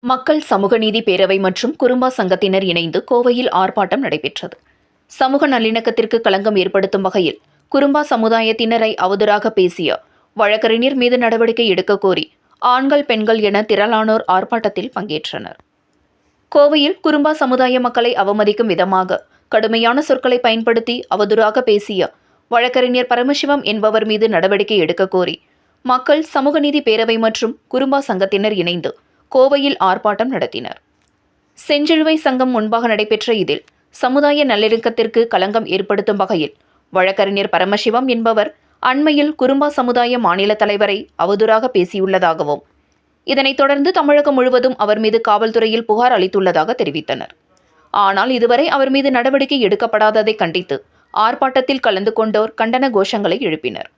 மக்கள் சமூக நீதி பேரவை மற்றும் குறும்பா சங்கத்தினர் இணைந்து கோவையில் ஆர்ப்பாட்டம் நடைபெற்றது. சமூக நல்லிணக்கத்திற்கு களங்கம் ஏற்படுத்தும் வகையில் குறும்பா சமுதாயத்தினரை அவதூறாக பேசிய வழக்கறிஞர் மீது நடவடிக்கை எடுக்க கோரி ஆண்கள் பெண்கள் என திரளானோர் ஆர்ப்பாட்டத்தில் பங்கேற்றனர். கோவையில் குறும்பா சமுதாய மக்களை அவமதிக்கும் விதமாக கடுமையான சொற்களை பயன்படுத்தி அவதூறாக பேசிய வழக்கறிஞர் பரமசிவம் என்பவர் மீது நடவடிக்கை எடுக்க கோரி மக்கள் சமூக நீதி பேரவை மற்றும் குறும்பா சங்கத்தினர் இணைந்து கோவையில் ஆர்ப்பாட்டம் நடத்தினர். செஞ்சிலுவை சங்கம் முன்பாக நடைபெற்ற இதில் சமுதாய நல்லிணக்கத்திற்கு களங்கம் ஏற்படுத்தும் வகையில் வழக்கறிஞர் பரமசிவம் என்பவர் அண்மையில் குறும்பா சமுதாய மாநில தலைவரை அவதூறாக பேசியுள்ளதாகவும் இதனைத் தொடர்ந்து தமிழகம் முழுவதும் அவர் மீது காவல்துறையில் புகார் அளித்துள்ளதாக தெரிவித்தனர். ஆனால் இதுவரை அவர் மீது நடவடிக்கை எடுக்கப்படாததை கண்டித்து ஆர்ப்பாட்டத்தில் கலந்து கொண்டோர் கண்டன கோஷங்களை எழுப்பினர்.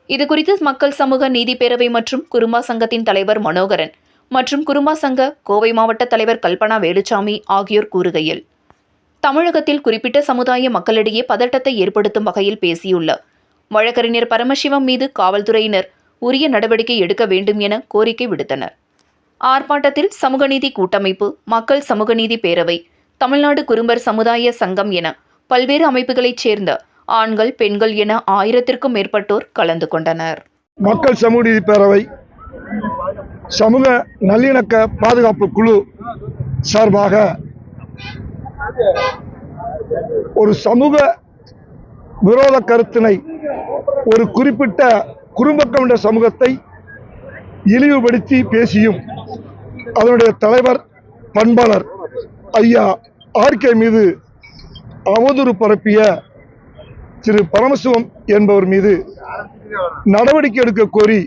இதுகுறித்து மக்கள் சமூக நீதி பேரவை மற்றும் குறும்பா சங்கத்தின் தலைவர் மனோகரன் மற்றும் குறும்பா சங்க கோவை மாவட்ட தலைவர் கல்பனா வேலுச்சாமி ஆகியோர் கூறுகையில், தமிழகத்தில் குறிப்பிட்ட சமுதாய மக்களிடையே பதட்டத்தை ஏற்படுத்தும் வகையில் பேசியுள்ள வழக்கறிஞர் பரமசிவம் மீது காவல்துறையினர் உரிய நடவடிக்கை எடுக்க வேண்டும் என கோரிக்கை விடுத்தனர். ஆர்ப்பாட்டத்தில் சமூக நீதி கூட்டமைப்பு, மக்கள் சமூக நீதி பேரவை, தமிழ்நாடு குறும்பர் சமுதாய சங்கம் என பல்வேறு அமைப்புகளைச் சேர்ந்த ஆண்கள் பெண்கள் என 1000க்கும் மேற்பட்டோர் கலந்து கொண்டனர். மக்கள் சமூக நீதி பேரவை, சமூக நல்லிணக்க பாதுகாப்பு குழு சார்பாக ஒரு சமூக விரோத கருத்தினை ஒரு குறிப்பிட்ட குறும்ப கவுண்டர் சமூகத்தை இழிவுபடுத்தி பேசியும் அதனுடைய தலைவர் பண்பாளர் ஐயா ஆர்கே மீது அவதூறு பரப்பிய திரு பரமசிவம் என்பவர் மீது நடவடிக்கை எடுக்க கோரி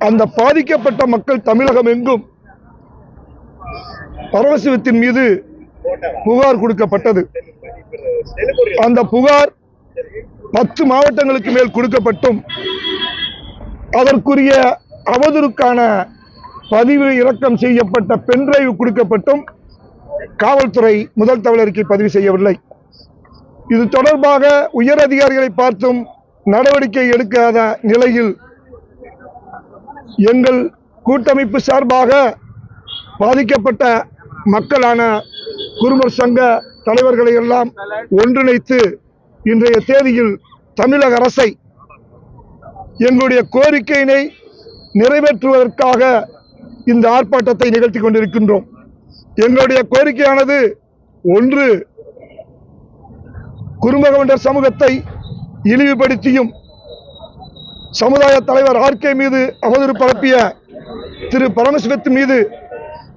அந்த பாதிக்கப்பட்ட மக்கள் தமிழகம் எங்கும் பரமசிவத்தின் மீது புகார் கொடுக்கப்பட்டது. அந்த புகார் 10 மாவட்டங்களுக்கு மேல் கொடுக்கப்பட்டும் அதற்குரிய அவதூறுக்கான பதிவு இறக்கம் செய்யப்பட்ட பென்டிரைவ் கொடுக்கப்பட்டும் காவல்துறை முதல் தகவல் அறிக்கை பதிவு செய்யவில்லை. இது தொடர்பாக உயர் அதிகாரிகளை பார்த்தும் நடவடிக்கை எடுக்காத நிலையில் எங்கள் கூட்டமைப்பு சார்பாக பாதிக்கப்பட்ட மக்களான குறும்பர் சங்க தலைவர்களை எல்லாம் ஒன்றிணைத்து இன்றைய தேதியில் தமிழக அரசை எங்களுடைய கோரிக்கையினை நிறைவேற்றுவதற்காக இந்த ஆர்ப்பாட்டத்தை நிகழ்த்தி கொண்டிருக்கின்றோம். எங்களுடைய கோரிக்கையானது, ஒன்று, குறும்ப கவுண்டர் சமூகத்தை இழிவுபடுத்தியும் சமுதாய தலைவர் ஆர்கே மீது அவதூறு பரப்பிய திரு பரமசிவத்தின் மீது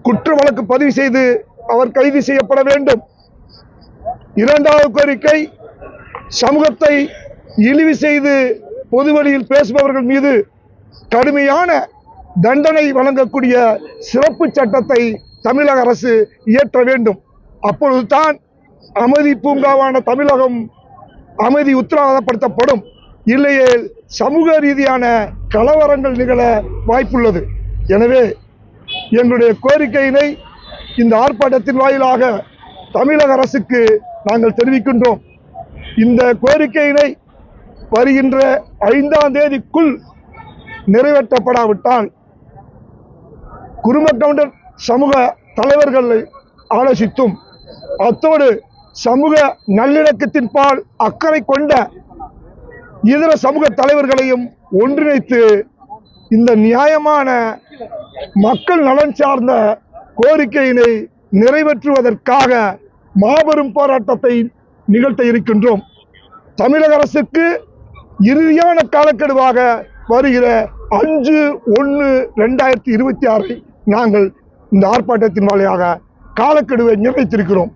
குற்ற வழக்கு பதிவு செய்து அவர் கைது செய்யப்பட வேண்டும். இரண்டாவது கோரிக்கை, சமூகத்தை இழிவு செய்து பொதுவெளியில் பேசுபவர்கள் மீது கடுமையான தண்டனை வழங்கக்கூடிய சிறப்பு சட்டத்தை தமிழக அரசு இயற்ற வேண்டும். அப்பொழுதுதான் அமைதி பூங்காவான தமிழகம் அமைதி உத்தரவாதப்படுத்தப்படும். இல்லையே சமூக ரீதியான கலவரங்கள் நிகழ வாய்ப்புள்ளது. எனவே எங்களுடைய கோரிக்கையினை இந்த ஆர்ப்பாட்டத்தின் வாயிலாக தமிழக அரசுக்கு நாங்கள் தெரிவிக்கின்றோம். இந்த கோரிக்கையினை வருகின்ற 5ஆம் தேதிக்குள் நிறைவேற்றப்படாவிட்டால் குறும்ப கவுண்டர் சமூக தலைவர்களை ஆலோசித்தும் அத்தோடு சமூக நல்லிணக்கத்தின் பால் அக்கறை கொண்ட இதர சமூக தலைவர்களையும் ஒன்றிணைத்து இந்த நியாயமான மக்கள் நலன் சார்ந்த கோரிக்கையினை நிறைவேற்றுவதற்காக மாபெரும் போராட்டத்தை நிகழ்த்த இருக்கின்றோம். தமிழக அரசுக்கு இறுதியான காலக்கெடுவாக வருகிற 5/1/2026 நாங்கள் இந்த ஆர்ப்பாட்டத்தின் வழியாக காலக்கெடுவை நிர்ணயித்திருக்கிறோம்.